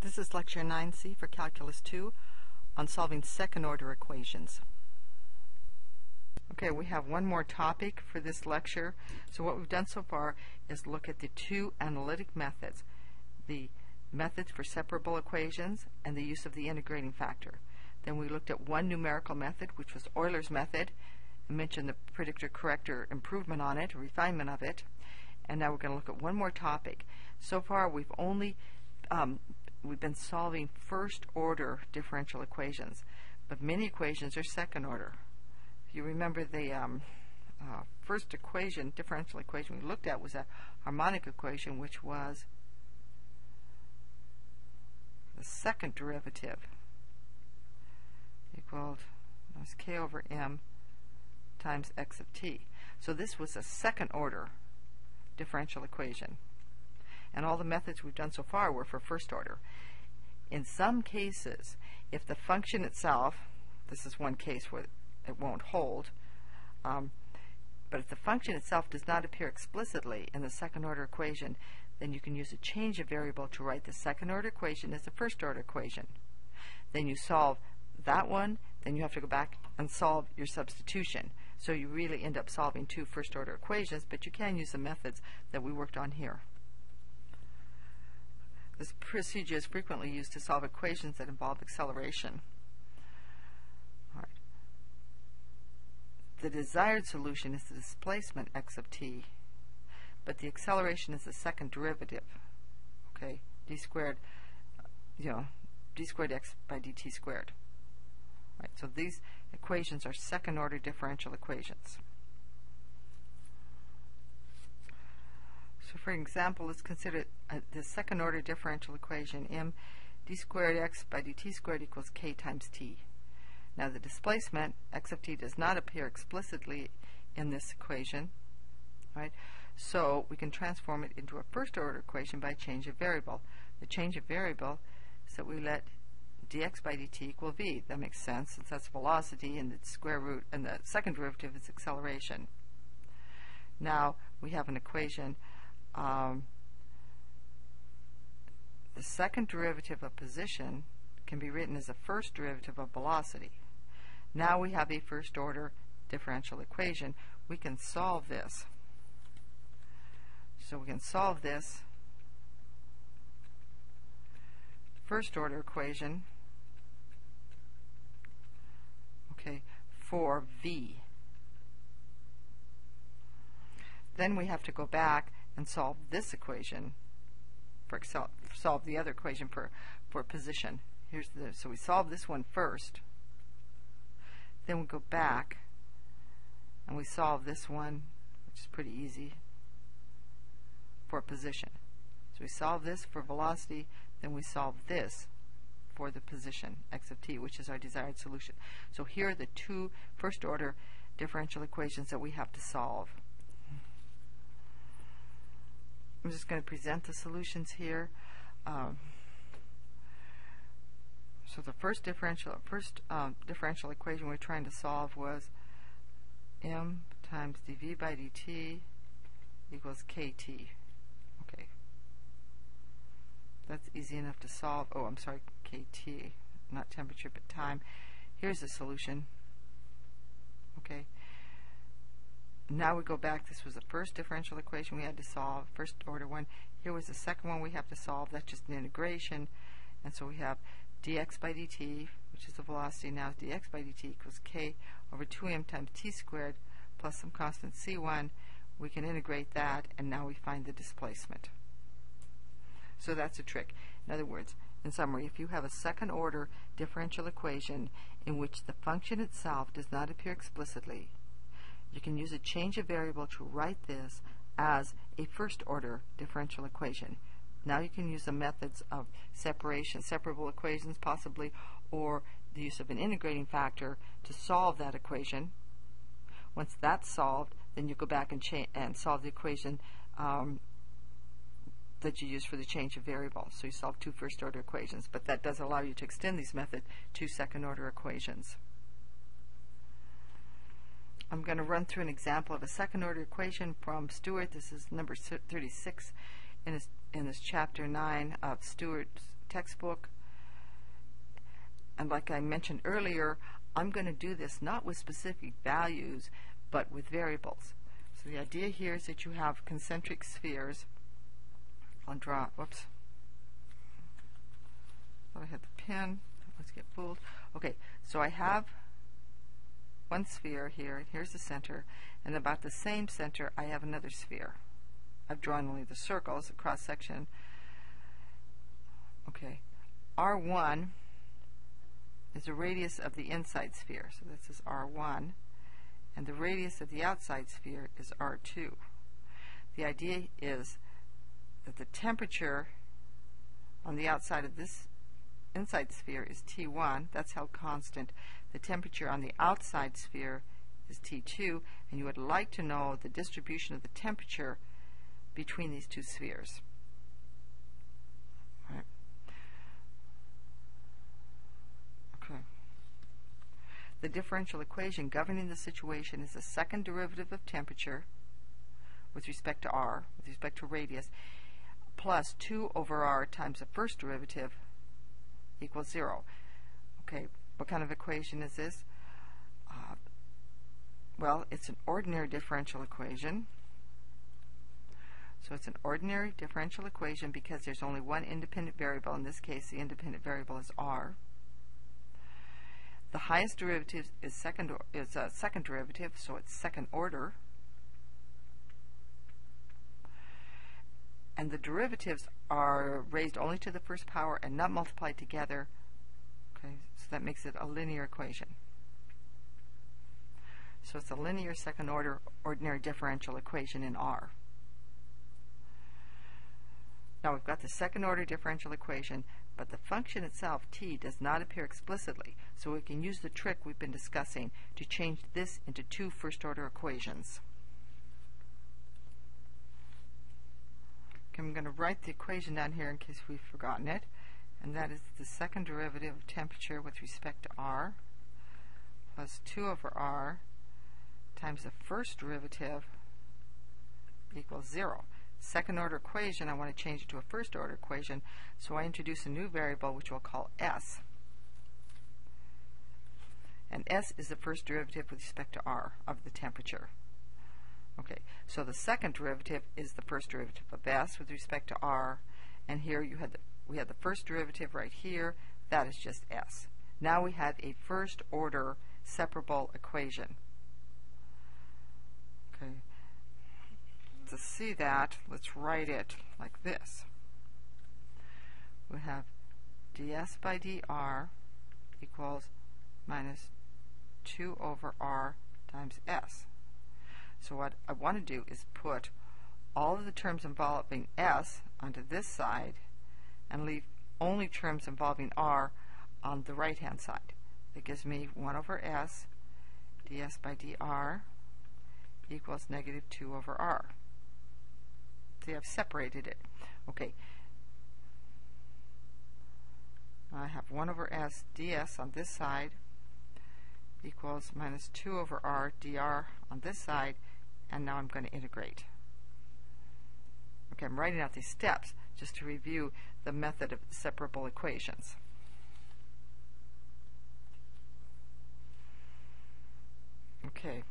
This is Lecture 9C for Calculus 2 on solving second-order equations. Okay, we have one more topic for this lecture. So what we've done so far is look at the two analytic methods, the methods for separable equations and the use of the integrating factor. Then we looked at one numerical method, which was Euler's method, and mentioned the predictor-corrector improvement on it, refinement of it. And now we're going to look at one more topic. So far we've been solving first-order differential equations, but many equations are second-order. If you remember, the first equation, differential equation we looked at was a harmonic equation, which was the second derivative equaled k over m times x of t. So this was a second-order differential equation. And all the methods we've done so far were for first order. In some cases, if the function itself, this is one case where it won't hold, but if the function itself does not appear explicitly in the second order equation, then you can use a change of variable to write the second order equation as the first order equation. Then you solve that one, then you have to go back and solve your substitution. So you really end up solving two first order equations, but you can use the methods that we worked on here. This procedure is frequently used to solve equations that involve acceleration. All right. The desired solution is the displacement x of t, but the acceleration is the second derivative. Okay, d squared, d squared x by dt squared. Right, so these equations are second-order differential equations. So for example, let's consider the second-order differential equation m d squared x by dt squared equals k times t. Now the displacement x of t does not appear explicitly in this equation, right? So we can transform it into a first-order equation by change of variable. The change of variable is that we let dx by dt equal v. That makes sense since that's velocity and the square root, and the second derivative is acceleration. Now we have an equation. The second derivative of position can be written as a first derivative of velocity. Now we have a first order differential equation. We can solve this. So we can solve this first order equation, okay, for v. Then we have to go back and solve this equation for solve the other equation for position. So we solve this one first. Then we go back and we solve this one, which is pretty easy, for position. So we solve this for velocity, then we solve this for the position, x of t, which is our desired solution. So here are the two first order differential equations that we have to solve. I'm just going to present the solutions here. So the first differential equation we're trying to solve was m times dv by dt equals kt. Okay, that's easy enough to solve. Oh, I'm sorry, kt, not temperature but time. Here's the solution. Okay. Now we go back. This was the first differential equation we had to solve, first order one. Here was the second one we have to solve. That's just an integration. And so we have dx by dt, which is the velocity, now dx by dt equals k over 2m times t squared plus some constant c1. We can integrate that, and now we find the displacement. So that's a trick. In other words, in summary, if you have a second order differential equation in which the function itself does not appear explicitly, you can use a change of variable to write this as a first order differential equation. Now you can use the methods of separation, separable equations possibly, or the use of an integrating factor to solve that equation. Once that's solved, then you go back and solve the equation that you use for the change of variable. So you solve two first order equations, but that does allow you to extend these methods to second order equations. I'm going to run through an example of a second order equation from Stewart. This is number 36 in this chapter 9 of Stewart's textbook. And like I mentioned earlier, I'm going to do this not with specific values, but with variables. So the idea here is that you have concentric spheres. I'll draw, whoops. Thought I had the pen. Let's get fooled. Okay, so I have one sphere here. Here's the center. And about the same center, I have another sphere. I've drawn only the circles, the cross section. Okay, R1 is the radius of the inside sphere. So this is R1. And the radius of the outside sphere is R2. The idea is that the temperature on the outside of this inside sphere is T1. That's held constant. The temperature on the outside sphere is T2. And you would like to know the distribution of the temperature between these two spheres. Right. Okay. The differential equation governing the situation is the second derivative of temperature with respect to r, with respect to radius, plus 2 over r times the first derivative equals 0. Okay, what kind of equation is this? Well, it's an ordinary differential equation. So it's an ordinary differential equation because there's only one independent variable. In this case, the independent variable is r. The highest derivative is second derivative, so it's second order. And the derivatives are raised only to the first power and not multiplied together. Okay, so that makes it a linear equation. So it's a linear second order ordinary differential equation in r. Now we've got the second order differential equation, but the function itself, t, does not appear explicitly, so we can use the trick we've been discussing to change this into two first order equations. Okay, I'm going to write the equation down here in case we've forgotten it, and that is the second derivative of temperature with respect to r plus 2 over r times the first derivative equals 0. Second order equation, I want to change it to a first order equation, so I introduce a new variable which we'll call s. And s is the first derivative with respect to r of the temperature. Okay, so the second derivative is the first derivative of s with respect to r, and here we had the first derivative right here. That is just s. Now we have a first order separable equation. Okay. To see that, let's write it like this. We have ds by dr equals minus 2 over r times s. So what I want to do is put all of the terms involving s onto this side and leave only terms involving r on the right hand side. That gives me 1 over s ds by dr equals negative 2 over r. See, I've separated it. Okay. I have 1 over s ds on this side equals minus 2 over r dr on this side, and now I'm going to integrate. Okay, I'm writing out these steps just to review the method of separable equations. Okay,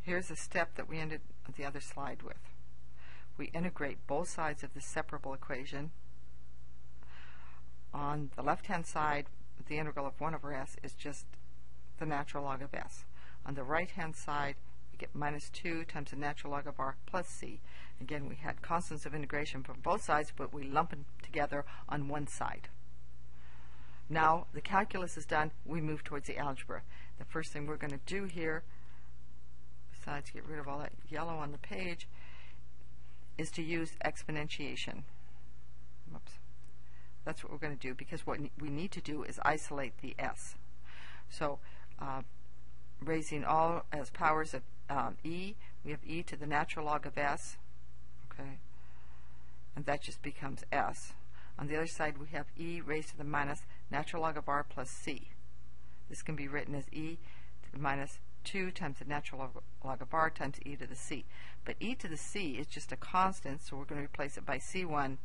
here's a step that we ended the other slide with. We integrate both sides of the separable equation. On the left-hand side, the integral of 1 over s is just the natural log of s. On the right-hand side, we get minus 2 times the natural log of r plus c. Again, we had constants of integration from both sides, but we lump them together on one side. Now, the calculus is done. We move towards the algebra. The first thing we're going to do here, besides get rid of all that yellow on the page, is to use exponentiation. Whoops. That's what we're going to do, because what we need to do is isolate the s. So raising all as powers of e, we have e to the natural log of s, okay, and that just becomes s. On the other side, we have e raised to the minus natural log of r plus c. This can be written as e to the minus 2 times the natural log of r times e to the c. But e to the c is just a constant, so we're going to replace it by c1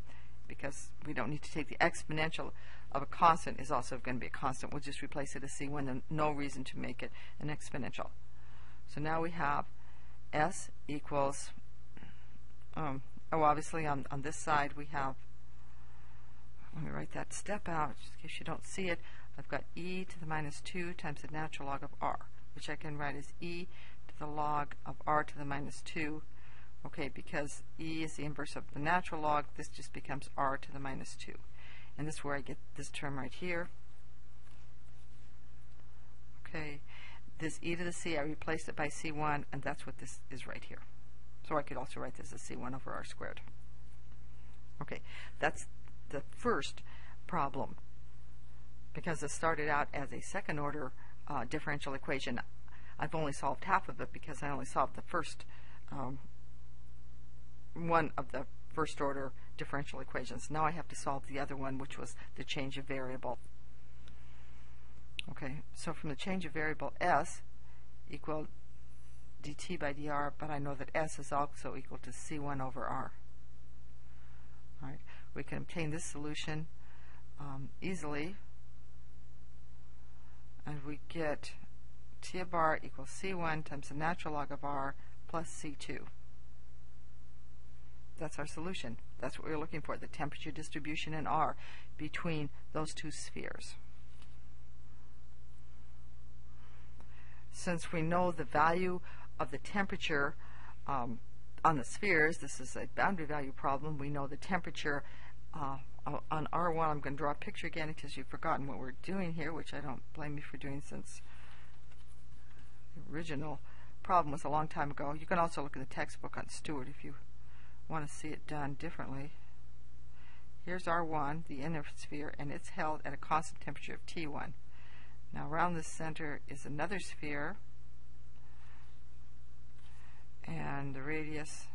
because we don't need to take the exponential of a constant is also going to be a constant. We'll just replace it as C1 and no reason to make it an exponential. So now we have S equals, obviously on this side we have, let me write that step out just in case you don't see it. I've got e to the minus 2 times the natural log of r, which I can write as e to the log of r to the minus 2. Okay, because e is the inverse of the natural log, this just becomes r to the minus 2. And this is where I get this term right here. Okay, this e to the c, I replaced it by c1, and that's what this is right here. So I could also write this as c1 over r squared. Okay, that's the first problem. Because it started out as a second order differential equation, I've only solved half of it because I only solved the first one of the first order differential equations. Now I have to solve the other one, which was the change of variable. Okay, so from the change of variable S equal dt by dr, but I know that S is also equal to C1 over R. All right, we can obtain this solution easily, and we get T of R equals C1 times the natural log of R plus C2. That's our solution. That's what we're looking for, the temperature distribution in R between those two spheres. Since we know the value of the temperature on the spheres, this is a boundary value problem, we know the temperature on R1. I'm going to draw a picture again because you've forgotten what we're doing here, which I don't blame you for doing since the original problem was a long time ago. You can also look in the textbook on Stewart if you want to see it done differently. Here's R1, the inner sphere, and it's held at a constant temperature of T1. Now around the center is another sphere, and the radius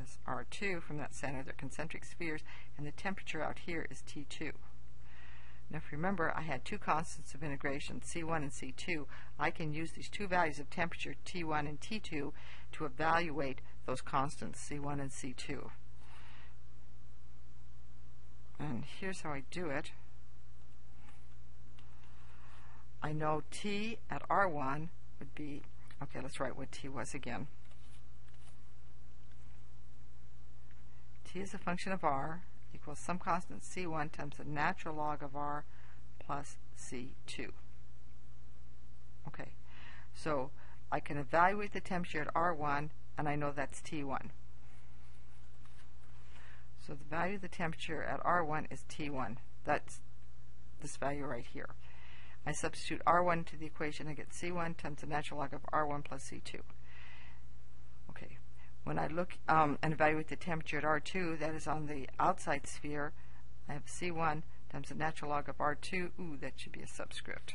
is R2 from that center. They're concentric spheres, and the temperature out here is T2. Now if you remember, I had two constants of integration, C1 and C2. I can use these two values of temperature, T1 and T2, to evaluate those constants, C1 and C2. And here's how I do it. I know T at R1 would be, okay, let's write what T was again. T is a function of R equals some constant C1 times the natural log of R plus C2. Okay, so I can evaluate the temperature at R1, and I know that's T1. So the value of the temperature at R1 is T1. That's this value right here. I substitute R1 into the equation, I get C1 times the natural log of R1 plus C2. Okay, when I look and evaluate the temperature at R2, that is on the outside sphere, I have C1 times the natural log of R2. Ooh, that should be a subscript.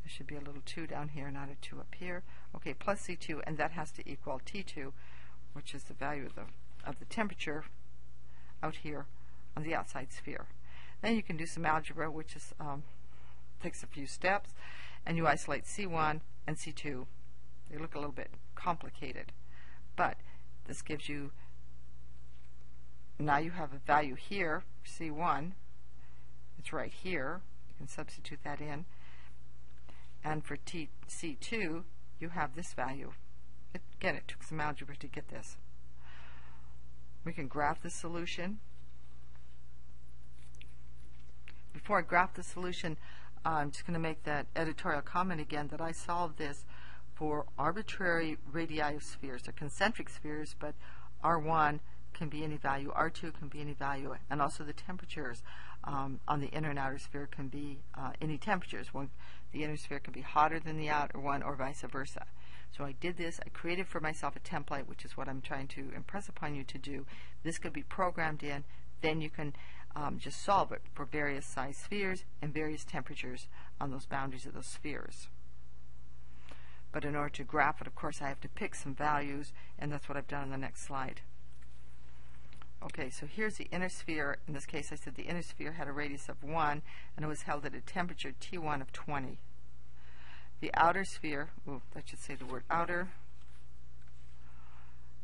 There should be a little 2 down here, not a 2 up here. Okay, plus C2, and that has to equal T2, which is the value of the temperature out here on the outside sphere. Then you can do some algebra, which is takes a few steps, and you isolate C1 and C2. They look a little bit complicated, but this gives you, now you have a value here, C1, it's right here, you can substitute that in, and for C2, you have this value. Again, it took some algebra to get this. We can graph the solution. Before I graph the solution, I'm just going to make that editorial comment again that I solved this for arbitrary radii of spheres. They're concentric spheres, but R1 can be any value, R2 can be any value, and also the temperatures on the inner and outer sphere can be any temperatures. The inner sphere can be hotter than the outer one, or vice versa. So I did this, I created for myself a template, which is what I'm trying to impress upon you to do. This could be programmed in, then you can just solve it for various size spheres and various temperatures on those boundaries of those spheres. But in order to graph it, of course, I have to pick some values, and that's what I've done on the next slide. Okay, so here's the inner sphere. In this case, I said the inner sphere had a radius of 1, and it was held at a temperature T1 of 20. The outer sphere, that should say the word outer.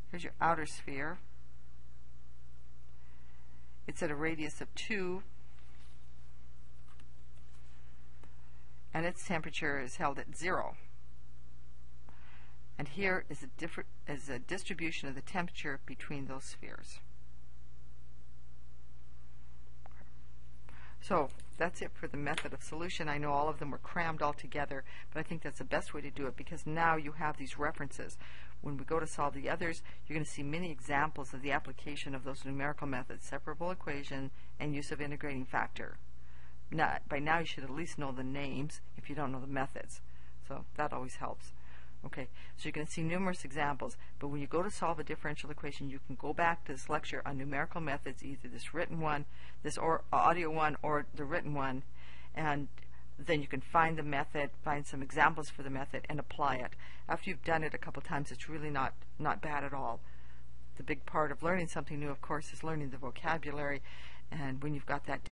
Here's your outer sphere. It's at a radius of 2, and its temperature is held at 0. And here is a distribution of the temperature between those spheres. So that's it for the method of solution. I know all of them were crammed all together, but I think that's the best way to do it because now you have these references. When we go to solve the others, you're going to see many examples of the application of those numerical methods, separable equation and use of integrating factor. By now you should at least know the names if you don't know the methods. So that always helps. Okay, so you're going to see numerous examples, but when you go to solve a differential equation, you can go back to this lecture on numerical methods, either this written one, this audio one, or the written one, and then you can find the method, find some examples for the method, and apply it. After you've done it a couple times, it's really not bad at all. The big part of learning something new, of course, is learning the vocabulary, and when you've got that